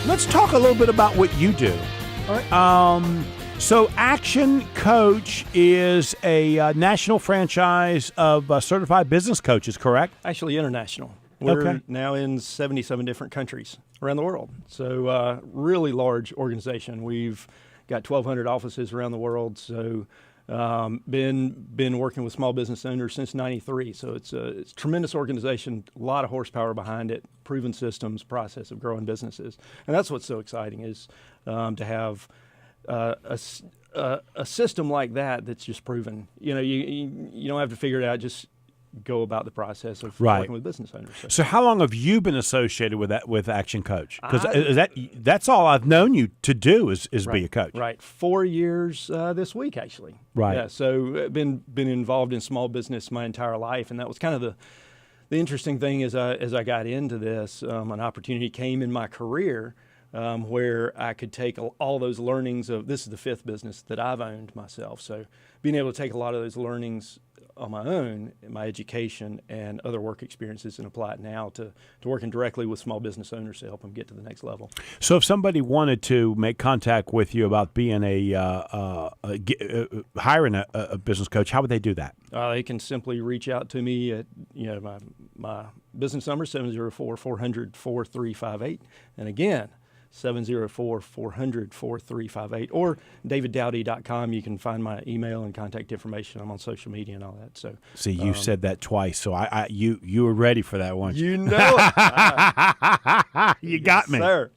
let's talk a little bit about what you do. All right. So Action Coach is a national franchise of certified business coaches, correct? Actually, international. We're Okay. now in 77 different countries around the world. So really large organization. We've got 1,200 offices around the world. So been working with small business owners since '93. So it's a tremendous organization, a lot of horsepower behind it, proven systems, process of growing businesses. And that's what's so exciting is to have a system like that that's just proven. You know, you don't have to figure it out. Just go about the process of working with business owners. So how long have you been associated with Action Coach? Because that's all I've known you to do is be a coach. Right. 4 years this week, actually. Right. Yeah. So been involved in small business my entire life, and that was kind of the interesting thing as I got into this. An opportunity came in my career where I could take all those learnings of, this is the 5th business that I've owned myself. So being able to take a lot of those learnings on my own, my education and other work experiences, and apply it now to working directly with small business owners to help them get to the next level. So if somebody wanted to make contact with you about being hiring a business coach, how would they do that? They can simply reach out to me at my business number, 704-400-4358. And again, 704-400-4358, or daviddowdy.com. You can find my email and contact information. I'm on social media and all that. So see, you said that twice, so you were ready for that, weren't you? You know it. You got me. Sir.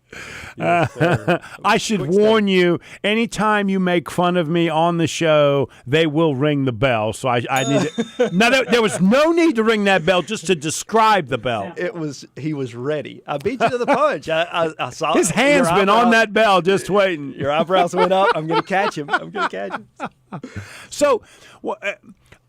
Yes, sir. I should warn you, anytime you make fun of me on the show, they will ring the bell. So I need to, now there was no need to ring that bell, just to describe the bell. He was ready. I beat you to the punch. I saw his hand's been on that bell just waiting. Your eyebrows went up. I'm going to catch him. So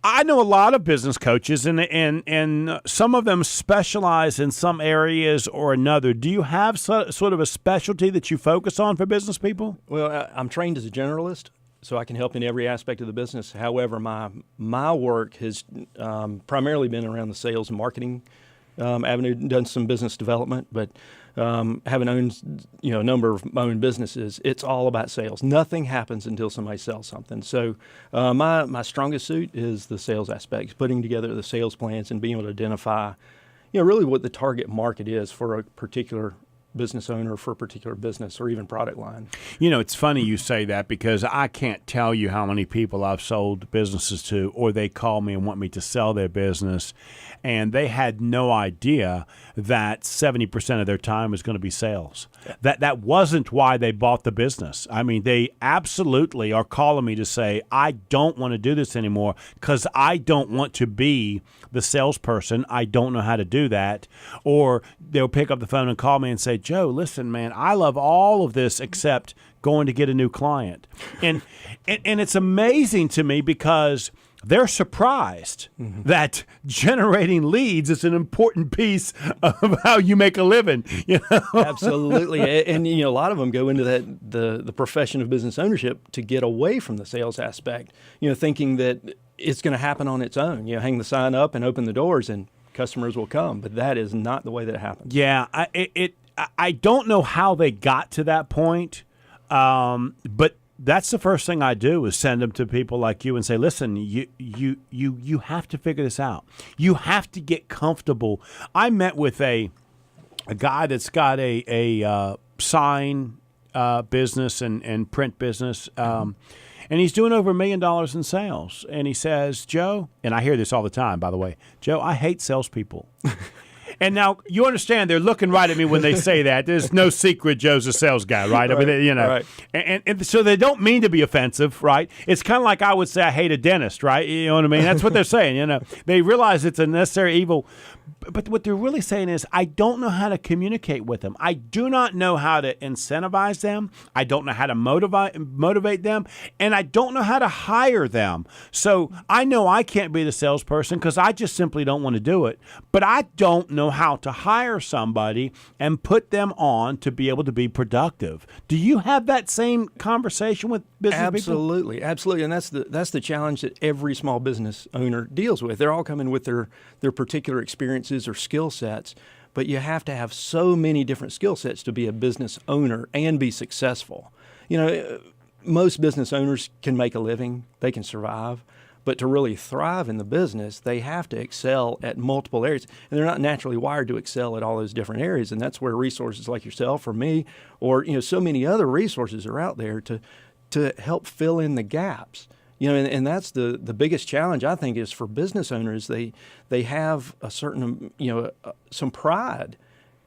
I know a lot of business coaches, and some of them specialize in some areas or another. Do you have sort of a specialty that you focus on for business people? Well, I'm trained as a generalist, so I can help in every aspect of the business. However, my work has primarily been around the sales and marketing avenue. Done some business development, but having owned a number of my own businesses, it's all about sales. Nothing happens until somebody sells something. So my strongest suit is the sales aspects, putting together the sales plans and being able to identify, really what the target market is for a particular business owner, for a particular business, or even product line. It's funny you say that, because I can't tell you how many people I've sold businesses to, or they call me and want me to sell their business, and they had no idea that 70% of their time was going to be sales. Yeah. That wasn't why they bought the business. I mean, they absolutely are calling me to say, I don't want to do this anymore because I don't want to be the salesperson. I don't know how to do that. Or they'll pick up the phone and call me and say, Joe, listen, man, I love all of this except going to get a new client. And it's amazing to me because they're surprised that generating leads is an important piece of how you make a living. Absolutely. And a lot of them go into the profession of business ownership to get away from the sales aspect, thinking that it's going to happen on its own. Hang the sign up and open the doors and customers will come. But that is not the way that it happens. Yeah, I don't know how they got to that point, but that's the first thing I do is send them to people like you and say, listen, you have to figure this out. You have to get comfortable. I met with a guy that's got a sign business and print business, and he's doing over $1 million in sales. And he says, Joe, and I hear this all the time, by the way, Joe, I hate salespeople. And now you understand they're looking right at me when they say that. There's no secret Joe's a sales guy, right? Right. I mean, Right. And so they don't mean to be offensive, right? It's kind of like I would say I hate a dentist, right? You know what I mean? That's what they're saying. They realize it's a necessary evil. But what they're really saying is, I don't know how to communicate with them. I do not know how to incentivize them. I don't know how to motivate them. And I don't know how to hire them. So I know I can't be the salesperson because I just simply don't want to do it. But I don't know how to hire somebody and put them on to be able to be productive. Do you have that same conversation with business Absolutely, people? Absolutely. And that's the challenge that every small business owner deals with. They're all coming with their particular experiences or skill sets, but you have to have so many different skill sets to be a business owner and be successful. Most business owners can make a living, they can survive, but to really thrive in the business, they have to excel at multiple areas. And they're not naturally wired to excel at all those different areas. And that's where resources like yourself or me or so many other resources are out there to help fill in the gaps. And that's the biggest challenge, I think, is for business owners. They have a certain, some pride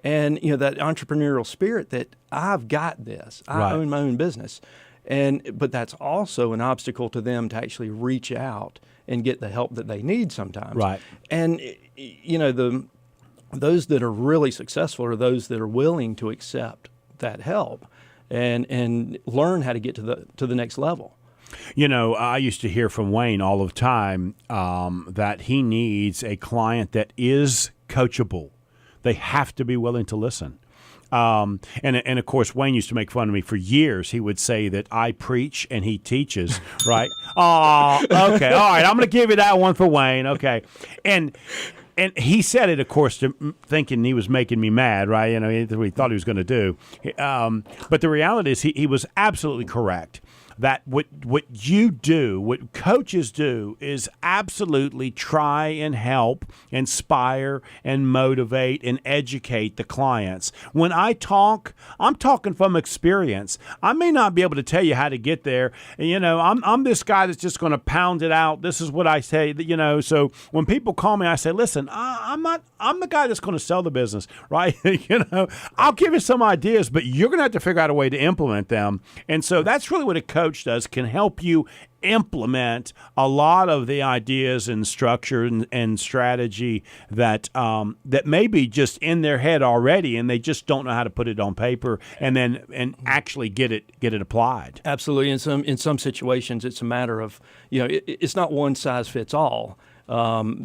and, that entrepreneurial spirit that I've got this. I own my own business. But that's also an obstacle to them to actually reach out and get the help that they need sometimes. Right. And, those that are really successful are those that are willing to accept that help and learn how to get to the next level. I used to hear from Wayne all the time that he needs a client that is coachable. They have to be willing to listen. And of course, Wayne used to make fun of me for years. He would say that I preach and he teaches, right? Oh, okay. All right. I'm going to give you that one for Wayne. Okay. And he said it, of course, thinking he was making me mad, right? He thought he was going to do. But the reality is he was absolutely correct. That what you do, what coaches do, is absolutely try and help, inspire, and motivate and educate the clients. When I talk, I'm talking from experience. I may not be able to tell you how to get there. I'm this guy that's just going to pound it out. This is what I say. So when people call me, I say, listen, I'm the guy that's going to sell the business, right? I'll give you some ideas, but you're going to have to figure out a way to implement them. And so that's really what a coach does, can help you implement a lot of the ideas and structure and strategy that may be just in their head already, and they just don't know how to put it on paper and actually get it applied. Absolutely. In some situations, it's a matter of it's not one size fits all.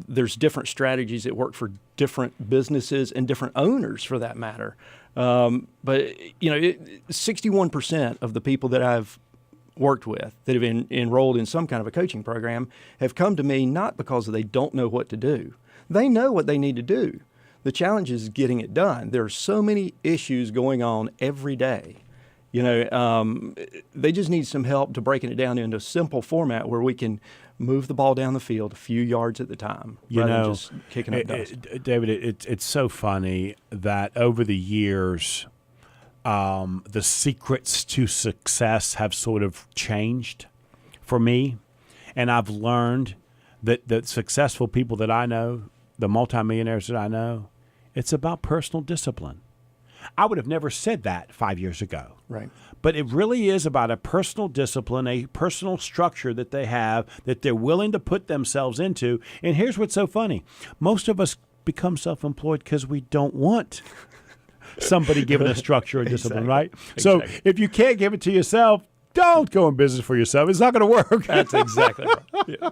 There's different strategies that work for different businesses and different owners, for that matter. But 61% of the people that I've worked with that have been enrolled in some kind of a coaching program have come to me not because they don't know what to do. They know what they need to do. The challenge is getting it done. There are so many issues going on every day. They just need some help to breaking it down into a simple format where we can move the ball down the field a few yards at the time, rather than just kicking up dust. David, it's so funny that over the years, the secrets to success have sort of changed for me. And I've learned that the successful people that I know, the multimillionaires that I know, it's about personal discipline. I would have never said that 5 years ago. Right. But it really is about a personal discipline, a personal structure that they have, that they're willing to put themselves into. And here's what's so funny. Most of us become self-employed because we don't want somebody giving us structure and discipline, right? So if you can't give it to yourself, don't go in business for yourself. It's not going to work. That's exactly right. Yeah.